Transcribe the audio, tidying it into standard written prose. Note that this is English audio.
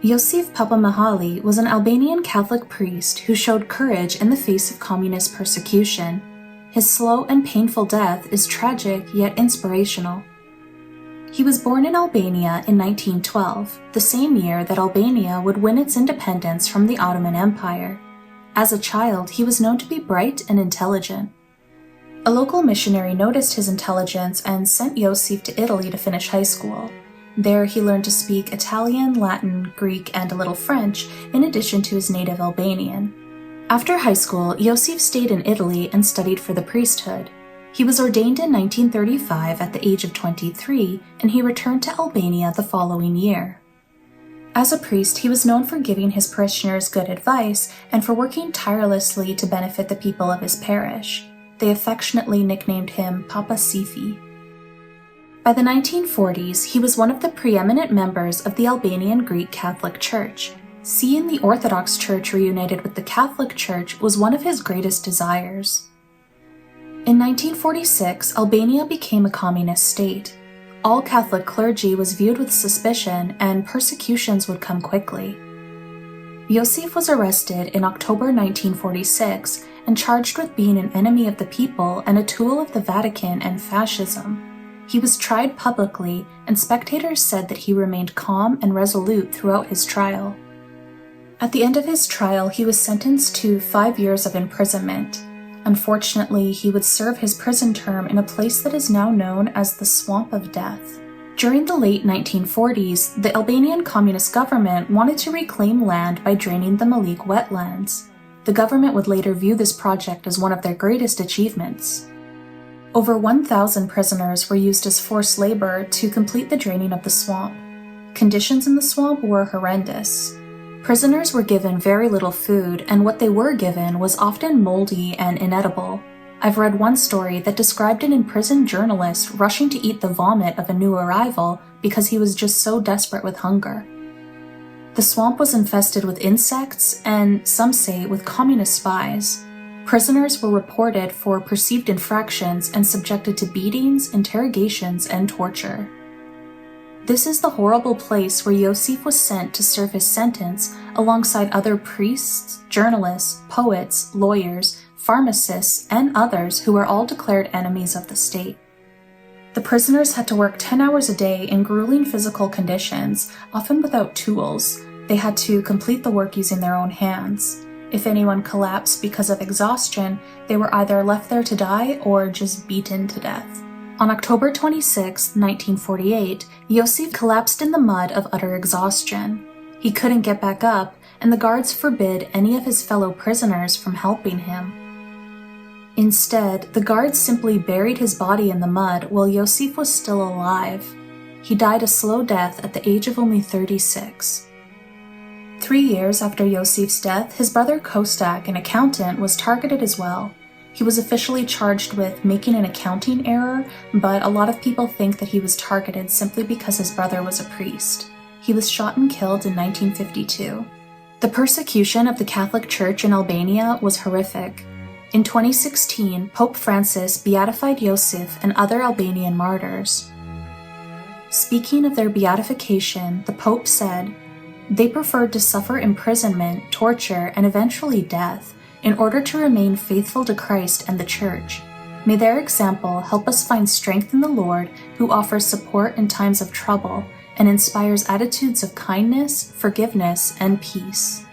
Josif Papamihali was an Albanian Catholic priest who showed courage in the face of communist persecution. His slow and painful death is tragic yet inspirational. He was born in Albania in 1912, the same year that Albania would win its independence from the Ottoman Empire. As a child, he was known to be bright and intelligent. A local missionary noticed his intelligence and sent Josif to Italy to finish high school. There, he learned to speak Italian, Latin, Greek, and a little French, in addition to his native Albanian. After high school, Josif stayed in Italy and studied for the priesthood. He was ordained in 1935 at the age of 23, and he returned to Albania the following year. As a priest, he was known for giving his parishioners good advice and for working tirelessly to benefit the people of his parish. They affectionately nicknamed him Papa Sifi. By the 1940s, he was one of the preeminent members of the Albanian Greek Catholic Church. Seeing the Orthodox Church reunited with the Catholic Church was one of his greatest desires. In 1946, Albania became a communist state. All Catholic clergy was viewed with suspicion, and persecutions would come quickly. Josif was arrested in October 1946 and charged with being an enemy of the people and a tool of the Vatican and fascism. He was tried publicly, and spectators said that he remained calm and resolute throughout his trial. At the end of his trial, he was sentenced to 5 years of imprisonment. Unfortunately, he would serve his prison term in a place that is now known as the Swamp of Death. During the late 1940s, the Albanian communist government wanted to reclaim land by draining the Maliq wetlands. The government would later view this project as one of their greatest achievements. Over 1,000 prisoners were used as forced labor to complete the draining of the swamp. Conditions in the swamp were horrendous. Prisoners were given very little food, and what they were given was often moldy and inedible. I've read one story that described an imprisoned journalist rushing to eat the vomit of a new arrival because he was just so desperate with hunger. The swamp was infested with insects and, some say, with communist spies. Prisoners were reported for perceived infractions and subjected to beatings, interrogations, and torture. This is the horrible place where Josif was sent to serve his sentence alongside other priests, journalists, poets, lawyers, pharmacists, and others who were all declared enemies of the state. The prisoners had to work 10 hours a day in grueling physical conditions, often without tools. They had to complete the work using their own hands. If anyone collapsed because of exhaustion, they were either left there to die or just beaten to death. On October 26, 1948, Josif collapsed in the mud of utter exhaustion. He couldn't get back up, and the guards forbid any of his fellow prisoners from helping him. Instead, the guards simply buried his body in the mud while Josif was still alive. He died a slow death at the age of only 36. 3 years after Josif's death, his brother Kostak, an accountant, was targeted as well. He was officially charged with making an accounting error, but a lot of people think that he was targeted simply because his brother was a priest. He was shot and killed in 1952. The persecution of the Catholic Church in Albania was horrific. In 2016, Pope Francis beatified Josif and other Albanian martyrs. Speaking of their beatification, the Pope said, "They preferred to suffer imprisonment, torture, and eventually death in order to remain faithful to Christ and the Church. May their example help us find strength in the Lord, who offers support in times of trouble and inspires attitudes of kindness, forgiveness, and peace."